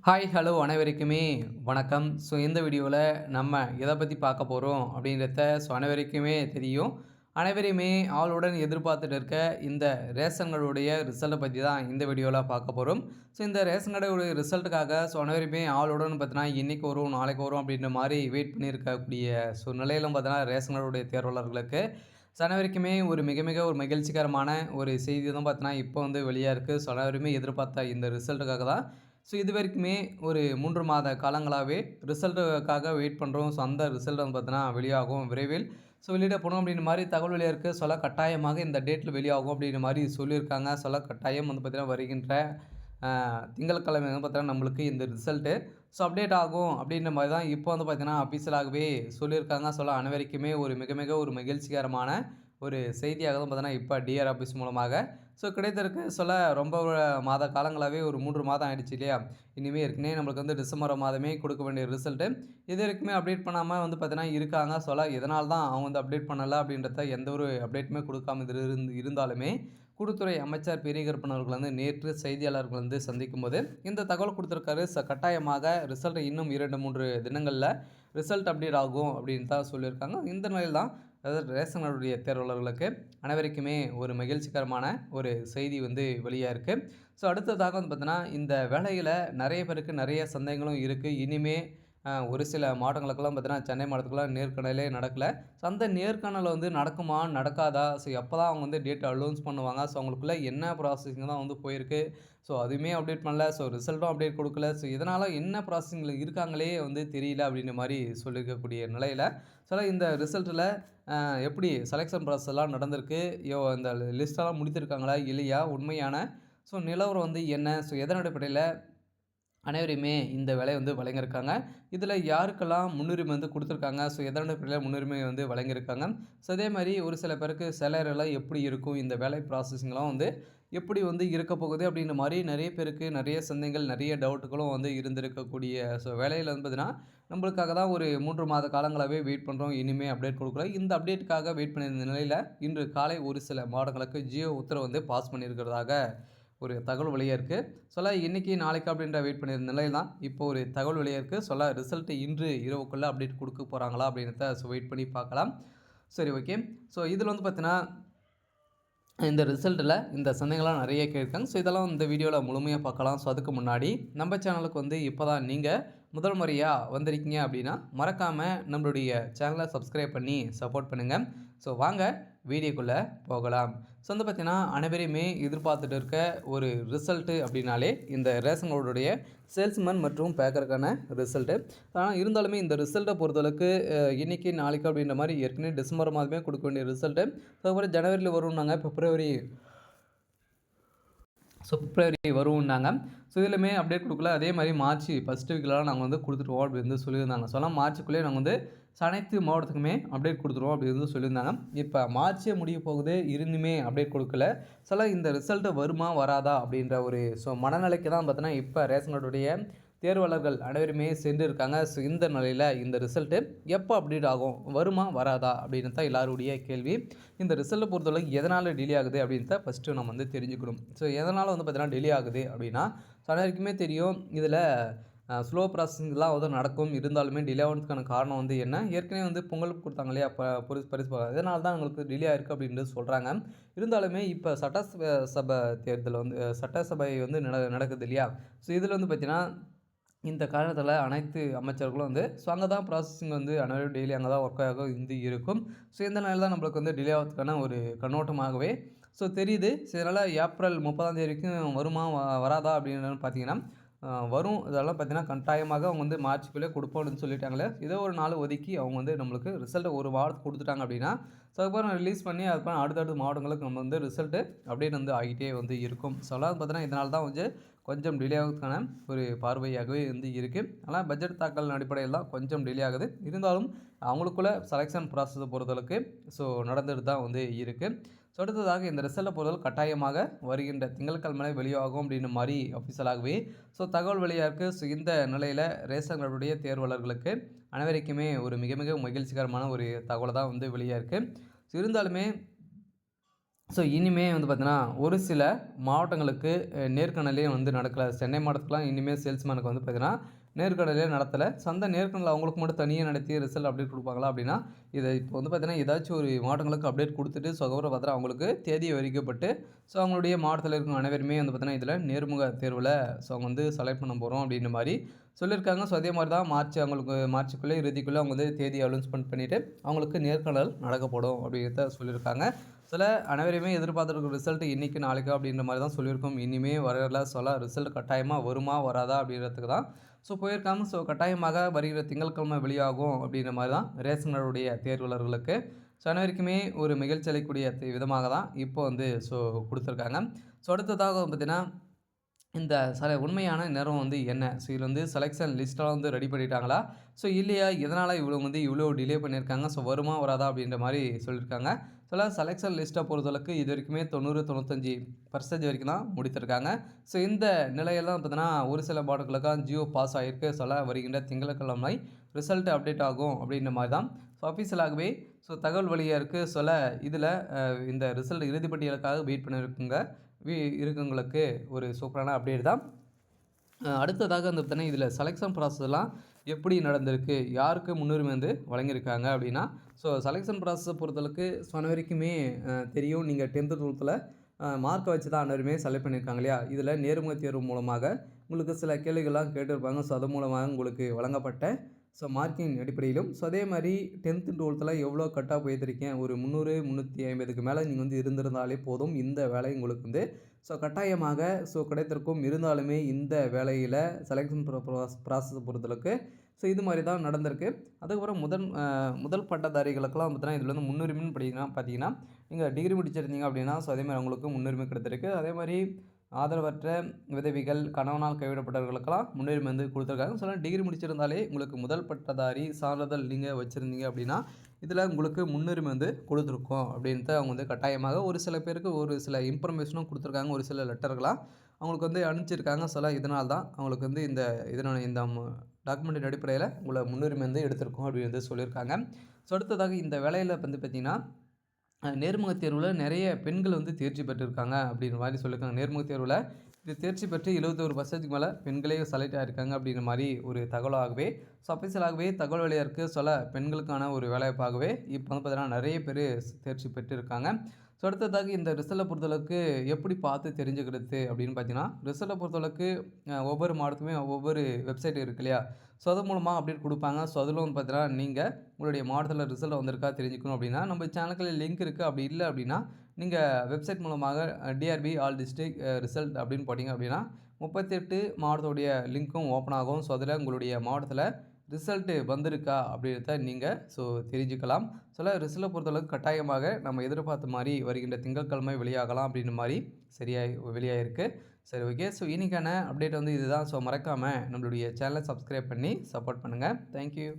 Hi, hello அனைவருக்குமே வணக்கம். இந்த வீடியோவில் நம்ம எதை பற்றி பார்க்க போகிறோம் அப்படின்றத அனைவருக்குமே தெரியும். அனைவரையுமே ஆவலுடன் எதிர்பார்த்துட்டு இருக்க இந்த ரேஷன்களுடைய ரிசல்ட்டை பற்றி தான் இந்த வீடியோவில் பார்க்க போகிறோம். இந்த ரேஷன் கடையுடைய ரிசல்ட்டுக்காக அனைவருமே ஆவலுடன் பார்த்தீங்கன்னா இன்றைக்கி வரும், நாளைக்கு வரும் அப்படின்ற மாதிரி வெயிட் பண்ணியிருக்கக்கூடிய நிலையிலும் பார்த்தீங்கன்னா ரேஷன் கடையுடைய தேர்வாளர்களுக்கு அனைவருக்குமே ஒரு மிக மிக ஒரு மகிழ்ச்சிகரமான ஒரு செய்தி தான் பார்த்தீங்கன்னா இப்போ வந்து வெளியாக இருக்குது. அனைவருமே எதிர்பார்த்த இந்த ரிசல்ட்டுக்காக தான் இது வரைக்குமே ஒரு 3 மாத காலங்களாகவே ரிசல்ட்டுக்காக வெயிட் பண்ணுறோம். அந்த ரிசல்ட் வந்து பார்த்தீங்கன்னா வெளியாகும் விரைவில். வெளியிடப்படும் அப்படின்ற மாதிரி தகவல் வெளியாக இருக்குது. கட்டாயமாக இந்த டேட்டில் வெளியாகும் அப்படின்ற மாதிரி சொல்லியிருக்காங்க. கட்டாயம் வந்து பார்த்தீங்கன்னா வருகின்ற திங்கட்கிழமை வந்து பார்த்தீங்கன்னா நம்மளுக்கு இந்த ரிசல்ட்டு அப்டேட் ஆகும் அப்படின்ற மாதிரி தான் இப்போ வந்து பார்த்தீங்கன்னா அஃபிஷியலாகவே சொல்லியிருக்காங்க. அனைவருக்குமே ஒரு மிக மிக ஒரு மகிழ்ச்சிகரமான ஒரு செய்தியாக தான் பார்த்தீங்கன்னா இப்போ டிஆர் ஆஃபீஸ் மூலமாக கிடைத்திருக்கு. ரொம்ப மாத காலங்களாகவே ஒரு 3 மாதம் ஆகிடுச்சு இல்லையா? இனிமேல் ஏற்கனவே நம்மளுக்கு வந்து டிசம்பர் மாதமே கொடுக்க வேண்டிய ரிசல்ட்டு இது வரைக்குமே அப்டேட் பண்ணாமல் வந்து பார்த்தீங்கன்னா இருக்காங்க. எதனால தான் அவங்க வந்து அப்டேட் பண்ணலை அப்படின்றத எந்த ஒரு அப்டேட்டுமே கொடுக்காம இருந்தாலுமே கூட்டுத்துறை அமைச்சர் பெரியகருப்பன் அவர்கள் வந்து நேற்று செய்தியாளர்கள் வந்து சந்திக்கும் போது இந்த தகவல் கொடுத்துருக்காரு. கட்டாயமாக ரிசல்ட் இன்னும் 2-3 தினங்களில் ரிசல்ட் அப்டேட் ஆகும் அப்படின்னு தான் சொல்லியிருக்காங்க. இந்த நிலையில் தான் அதாவது ரேஷன் கார்டுடைய தேர்வாளர்களுக்கு அனைவருக்குமே ஒரு மகிழ்ச்சிகரமான ஒரு செய்தி வந்து வெளியாக இருக்குது. அடுத்ததாக வந்து பார்த்தீங்கன்னா இந்த வேலையில் நிறைய பேருக்கு நிறைய சந்தேகங்களும் இருக்குது. இனிமே ஒரு சில மாவட்டங்களுக்கெல்லாம் பார்த்தீங்கன்னா சென்னை மாவட்டத்துக்குலாம் நேர்காணலே நடக்கலை. அந்த நேர்காணல் வந்து நடக்குமா நடக்காதா? எப்போ தான் அவங்க வந்து டேட் அலௌன்ஸ் பண்ணுவாங்க? அவங்களுக்குள்ள என்ன ப்ராசஸிங் தான் வந்து போயிருக்கு. அதுவுமே அப்டேட் பண்ணல. ரிசல்ட்டும் அப்டேட் கொடுக்கல. இதனால் என்ன ப்ராசஸிங்கில் இருக்காங்களே வந்து தெரியல அப்படின்ற மாதிரி சொல்லியிருக்கக்கூடிய நிலையில் இந்த ரிசல்ட்டில் எப்படி செலெக்ஷன் ப்ராசஸ் எல்லாம் நடந்திருக்கு, இந்த லிஸ்ட்டெல்லாம் முடித்திருக்காங்களா இல்லையா, உண்மையான நிலவரம் வந்து என்ன, எதன் அடிப்படையில் அனைவரையுமே இந்த வேலையை வந்து வழங்கியிருக்காங்க, இதில் யாருக்கெல்லாம் முன்னுரிமை வந்து கொடுத்துருக்காங்க, எதன் அடிப்படையில் முன்னுரிமை வந்து வழங்கியிருக்காங்க, அதே மாதிரி ஒரு சில பேருக்கு சேலரியெல்லாம் எப்படி இருக்கும், இந்த வேலை ப்ராசஸிங்லாம் வந்து எப்படி வந்து இருக்க போகுது அப்படின்ற மாதிரி நிறைய பேருக்கு நிறைய சந்தேகங்கள் நிறைய டவுட்டுகளும் வந்து இருந்திருக்கக்கூடிய வேலையில் வந்து பார்த்தீங்கன்னா நம்மளுக்காக தான் ஒரு 3 மாத காலங்களாகவே வெயிட் பண்ணுறோம். இனிமேல் அப்டேட் கொடுக்கல. இந்த அப்டேட்டுக்காக வெயிட் பண்ணியிருந்த நிலையில் இன்று காலை ஒரு சில மாவட்டங்களுக்கு ஜியோ உத்தரவு வந்து பாஸ் பண்ணியிருக்கிறதாக ஒரு தகவல் வெளியாக இருக்குது. இன்றைக்கி நாளைக்கு அப்படின்ற வெயிட் பண்ணியிருந்த நிலையில் தான் இப்போ ஒரு தகவல் வெளியாக இருக்குது. ரிசல்ட்டு இன்று இரவுக்குள்ளே அப்டேட் கொடுக்க போகிறாங்களா அப்படின்றத வெயிட் பண்ணி பார்க்கலாம். சரி, ஓகே. இதில் வந்து பார்த்தீங்கன்னா இந்த ரிசல்ட்டில் இந்த சந்தேகங்கள்லாம் நிறைய கேட்குறாங்க. இதெல்லாம் இந்த வீடியோவில் முழுமையாக பார்க்கலாம். அதுக்கு முன்னாடி நம்ம சேனலுக்கு வந்து இப்போ தான் நீங்கள் முதல் முறையாக வந்திருக்கீங்க அப்படின்னா மறக்காமல் நம்மளுடைய சேனலை சப்ஸ்கிரைப் பண்ணி சப்போர்ட் பண்ணுங்கள். வாங்க வீடியோக்குள்ளே போகலாம். வந்து பார்த்தீங்கன்னா அனைவரையுமே எதிர்பார்த்துட்டு இருக்க ஒரு ரிசல்ட்டு அப்படின்னாலே இந்த ரேஷன் கார்டுடைய சேல்ஸ்மேன் மற்றும் பேக்கருக்கான ரிசல்ட்டு. ஆனால் இருந்தாலுமே இந்த ரிசல்ட்டை பொறுத்தளவுக்கு இன்றைக்கி நாளைக்கு அப்படின்ற மாதிரி ஏற்கனவே டிசம்பர் மாதமே கொடுக்க வேண்டிய ரிசல்ட்டு அதுக்கப்புறம் ஜனவரியில் வரும்னாங்க, பிப்ரவரி வரும்னாங்க. இதிலுமே அப்டேட் கொடுக்கல. அதே மாதிரி மார்ச் ஃபஸ்ட் வீக்கிலலாம் நாங்கள் வந்து கொடுத்துருவோம் அப்படி வந்து சொல்லியிருந்தாங்க. மார்ச்சுக்குள்ளேயே நாங்கள் வந்து அனைத்து மாவட்டத்துக்குமே அப்டேட் கொடுத்துருவோம் அப்படி வந்து சொல்லியிருந்தாங்க. இப்போ மார்ச்சே முடிய போகுது, இருந்துமே அப்டேட் கொடுக்கல. இந்த ரிசல்ட்டு வருமா வராதா அப்படின்ற ஒரு மனநிலைக்கு தான் பார்த்தீங்கன்னா இப்போ ரேஷன் கார்டுடைய தேர்வாளர்கள் அனைவருமே சென்று இருக்காங்க. இந்த நிலையில் இந்த ரிசல்ட்டு எப்போ அப்டேட் ஆகும், வருமா வராதா அப்படின்னு தான் எல்லாருடைய கேள்வி. இந்த ரிசல்ட்டை பொறுத்தளவுக்கு எதனால் டிலே ஆகுது அப்படின்னு ஃபஸ்ட்டு நம்ம வந்து தெரிஞ்சுக்கணும். எதனால் வந்து பார்த்தீங்கன்னா டிலே ஆகுது அப்படின்னா அனைவருக்குமே தெரியும். இதில் ஸ்லோ ப்ராசஸிங்லாம் வந்து நடக்கும். இருந்தாலுமே டிலே ஆகிறதுக்கான காரணம் வந்து என்ன, ஏற்கனவே வந்து பொங்கல் கொடுத்தாங்க இல்லையா, பரிசு இதனால தான் எங்களுக்கு டிலே ஆயிருக்கு அப்படின்ட்டு சொல்கிறாங்க. இருந்தாலுமே இப்போ சட்டசபை தேர்தல் வந்து சட்டசபை வந்து நடக்குது இல்லையா. இதில் வந்து பார்த்திங்கன்னா இந்த காரணத்தில் அனைத்து அமைச்சர்களும் வந்து அங்கே தான் ப்ராசஸிங் வந்து அனைவரும் டெய்லி அங்கே தான் ஒர்க்காக வந்து இருக்கும். இந்த நாளில் தான் நம்மளுக்கு வந்து டிலே ஆகிறதுக்கான ஒரு கண்ணோட்டமாகவே தெரியுது. இதனால் ஏப்ரல் 30ஆம் தேதி வரைக்கும் வருமா வராதா அப்படின்னு பார்த்தீங்கன்னா வரும். இதெல்லாம் பார்த்தீங்கன்னா கட்டாயமாக அவங்க வந்து மார்ச்சுக்குள்ளே கொடுப்போம் அப்படின்னு சொல்லிட்டாங்களே. ஏதோ ஒரு நாள் ஒதுக்கி அவங்க வந்து நம்மளுக்கு ரிசல்ட்டை ஒரு வாரத்துக்கு கொடுத்துட்டாங்க அப்படின்னா அதுக்கப்புறம் ரிலீஸ் பண்ணி அதுக்கப்புறம் அடுத்தடுத்த மாவட்டங்களுக்கு நம்ம வந்து ரிசல்ட்டு அப்படின்னு வந்து ஆகிட்டே வந்து இருக்கும். அதாவது பார்த்தீங்கன்னா இதனால தான் வந்து கொஞ்சம் டிலே ஆகிறதுக்கான ஒரு பார்வையாகவே வந்து இருக்குது. ஆனால் பட்ஜெட் தாக்கல் அடிப்படையில் தான் கொஞ்சம் டிலே ஆகுது. இருந்தாலும் அவங்களுக்குள்ள செலெக்ஷன் ப்ராசஸை பொறுத்தளவுக்கு நடந்துட்டு தான் வந்து இருக்குது. அடுத்ததாக இந்த ரிசல்ட்டை பொறுத்தவரை கட்டாயமாக வருகின்ற திங்கட்கிழமை வெளியாகும் அப்படின்ற மாதிரி அஃபிஷியலாகவே தகவல் வெளியாக இருக்குது. இந்த நிலையில் ரேஷன் கார்டுடைய தேர்வாளர்களுக்கு அனைவருக்குமே ஒரு மிக மிக மகிழ்ச்சிகரமான ஒரு தகவலை தான் வந்து வெளியாக இருக்குது. இருந்தாலுமே ஸோ இனிமே வந்து பார்த்தீங்கன்னா, ஒரு சில மாவட்டங்களுக்கு நேர்காணலே வந்து நடக்கல. சென்னை மாவட்டத்துக்குலாம் இனிமே சேல்ஸ்மேனுக்கு வந்து பார்த்தீங்கன்னா, நேர்காணலே நடத்தல. ஸோ அந்த நேர்காணல் அவங்களுக்கு மட்டும் தனியா நடத்தி ரிசல்ட் அப்டேட் குடுப்பாங்களா அப்டின்னா, இத இப்போ வந்து பார்த்தீங்கன்னா, ஏதாச்சும் ஒரு மாவட்டங்களுக்கு அப்டேட் குடுத்துட்டு, ஸோ அதுக்கப்புறம் பார்த்தா அவங்களுக்கு தேதி அறிவிக்கப்பட்டு, ஸோ அவங்களுடைய மாவட்டத்தில இருக்கும் அனைவருமே வந்து பார்த்தீங்கன்னா, இதில நேர்முக தேர்வுல ஸோ அவங்க வந்து செலக்ட் பண்ண போறோம் அப்டின்ற மாரி சொல்லியிருக்காங்க. ஸோ அதே மாரி தான் அவங்களுக்கு மார்ச்சுக்குள்ள இறுதிக்குள்ள அவங்க வந்து தேதி அனௌன்ஸ்மென்ட் பண்ணிட்டு, அவங்களுக்கு நேர்காணல் நடக்கப்படும் அப்டின்றத சொல்லியிருக்காங்க. சில அனைவரையுமே எதிர்பார்த்துட்டு இருக்க ரிசல்ட் இன்னைக்கு, நாளைக்கா அப்படின்ற மாரி தான் சொல்லியிருக்கோம். இனிமே வரல ரிசல்ட் கட்டாயமா வருமா? வராதா? அப்படின்றதுக்கு தான் ஸோ போயிருக்காங்க. ஸோ கட்டாயமாக வருகிற திங்கட்கிழமை வெளியாகும் அப்படின்ற மாரி தான் ரேஷன் கார்டுடைய தேர்வாளர்களுக்கு. ஸோ அனைவருக்குமே ஒரு மகிழ்ச்சி அளிக்கக்கூடிய விதமாக தான் இப்போ வந்து ஸோ குடுத்துருக்காங்க. ஸோ அடுத்ததாக பார்த்தீங்கன்னா இந்த உண்மையான நிறம் வந்து என்ன? ஸோ இதில வந்து செலக்ஷன் லிஸ்ட்லாம் வந்து ரெடி பண்ணிட்டாங்களா? ஸோ இல்லையா? எதனால இவ்வளோ டிலே பண்ணியிருக்காங்க? ஸோ வருமா? வராதா? அப்படின்ற மாரி சொல்லியிருக்காங்க. செலக்ஷன் லிஸ்ட்ட பொறுத்தளவுக்கு இதுவரைக்குமே 90, 95% வரைக்கும் தான் முடித்திருக்காங்க. ஸோ இந்த நிலையில தான் பார்த்தீங்கன்னா, ஒரு சில மாவட்டங்களுக்கெல்லாம் ஜியோ பாஸ் ஆயிருக்கு. வருகின்ற திங்கட்கிழமை ரிசல்ட் அப்டேட் ஆகும் அப்படின்ற மாரி தான் ஸோ அஃபிஷியலாகவே தகவல் வெளியா இருக்கு. இதில இந்த ரிசல்ட் இறுதி பட்டியலுக்காக வெயிட் பண்ணியிருக்குங்க. இருக்கவங்களுக்கு ஒரு சூப்பரான அப்டேட் தான். அடுத்ததாக வந்து பார்த்தீங்கன்னா, இதில செலக்ஷன் ப்ராசஸ்லாம் எப்படி நடந்திருக்கு? யாருக்கு முன்னுரிமை வந்து வழங்கியிருக்காங்க அப்படின்னா, செலக்ஷன் ப்ராசஸ பொறுத்தளவுக்கு அனைவருக்குமே தெரியும். நீங்க 10த், 12ல மார்க்க வச்சு தான் அனைவருமே செலக்ட் பண்ணியிருக்காங்க இல்லையா? இதில நேர்முக தேர்வு மூலமாக உங்களுக்கு சில கேள்விகள்லாம் கேட்டிருப்பாங்க. அது மூலமாக உங்களுக்கு வழங்கப்பட்ட மார்க்கின் அடிப்படையிலும், அதே மாரி 10த், 12ல எவ்வளோ கட் ஆஃப் எடுத்திருக்கேன். ஒரு 300, 350க்கு மேல நீங்க வந்து இருந்திருந்தாலே போதும். இந்த வேலை உங்களுக்கு வந்து கட்டாயமாக கிடைத்திருக்கும். இருந்தாலுமே இந்த வேலையில செலக்ஷன் ப்ராசஸ் பொறுத்தளவுக்கு இது மாரி தான் நடந்திருக்கு. அதுக்கப்புறம் முதல் பட்டதாரிகளுக்கெல்லாம் பார்த்தீங்கன்னா, இதில வந்து முன்னுரிமைன்னு பார்த்தீங்கன்னா, நீங்க டிகிரி முடிச்சிருந்தீங்க அப்படின்னா, அதே மாரி அவங்களுக்கு முன்னுரிமை கிடைத்திருக்கு. அதே மாரி ஆதரவற்ற விதவைகள், கணவனால் கைவிடப்பட்டவர்களுக்கெல்லாம் முன்னுரிமை வந்து குடுத்துருக்காங்க. டிகிரி முடிச்சிருந்தாலே உங்களுக்கு முதல் பட்டதாரி சான்றிதழ் நீங்க வச்சிருந்தீங்க அப்படின்னா, இதில உங்களுக்கு முன்னுரிமை வந்து குடுத்துருக்கோம் அப்படின்ட்டு அவங்க வந்து கட்டாயமாக ஒரு சில பேருக்கு ஒரு சில இன்ஃபர்மேஷனும் குடுத்துருக்காங்க. ஒரு சில லெட்டர்களா அவங்களுக்கு வந்து அனுப்பிச்சிருக்காங்க. இதனால தான் அவங்களுக்கு வந்து இந்த டாக்குமெண்ட்டின் அடிப்படையில உங்கள முன்னுரிமை வந்து எடுத்திருக்கோம் அப்படின்னு வந்து சொல்லியிருக்காங்க. அடுத்ததாக இந்த வேலையில வந்து பார்த்தீங்கன்னா நேர்முக தேர்வுல நெறைய பெண்கள் வந்து தேர்ச்சி பெற்றிருக்காங்க அப்படின்ற மாரி சொல்லியிருக்காங்க. நேர்முக தேர்வுல இது தேர்ச்சி பெற்று 71% மேல பெண்களே செலக்ட் ஆயிருக்காங்க அப்படின்ற மாரி ஒரு தகவலாகவே அஃபிஷியலாகவே தகவல் வெளியா இருக்கு. பெண்களுக்கான ஒரு வேலைவாய்ப்பாகவே இப்போ வந்து பார்த்தீங்கன்னா நெறைய பேரு தேர்ச்சி பெற்றிருக்காங்க. அடுத்ததாக இந்த ரிசல்ட்ட பொறுத்தளவுக்கு எப்படி பார்த்து தெரிஞ்சுக்கிறது அப்படின்னு பார்த்தீங்கன்னா, ரிசல்ட்ட பொறுத்தளவுக்கு ஒவ்வொரு மாவட்டத்துக்குமே ஒவ்வொரு வெப்சைட் இருக்கு இல்லையா? அது மூலமா அப்டேட் குடுப்பாங்க. அதில வந்து பார்த்தீங்கன்னா, நீங்க உங்களுடைய மாவட்டத்தில ரிசல்ட் வந்திருக்கா தெரிஞ்சுக்கணும் அப்படின்னா, நம்ம சேனலுக்குள்ள லிங்க் இருக்கு. அப்படி இல்ல அப்படின்னா, நீங்க வெப்சைட் மூலமாக டிஆர்பி ஆல் டிஸ்ட்ரிக்ட் ரிசல்ட் அப்படின்னு போட்டீங்க அப்படின்னா, 38 மாவட்டத்துடைய லிங்க்கும் ஓப்பன் ஆகும். அதில உங்களுடைய மாவட்டத்தில ரிசல்ட் வந்திருக்கா அப்படின்றத நீங்க தெரிஞ்சுக்கலாம். ரிசல்ட்ட பொறுத்தளவுக்கு கட்டாயமாக நம்ம எதிர்பார்த்த மாரி வருகின்ற திங்கட்கிழமை வெளியாகலாம் அப்படின்ற மாரி வெளியாயிருக்கு. சரி ஓகே. இன்னைக்கான அப்டேட் வந்து இதுதான். மறக்காம நம்மளுடைய சேனல சப்ஸ்கிரைப் பண்ணி சப்போர்ட் பண்ணுங்க. Thank you.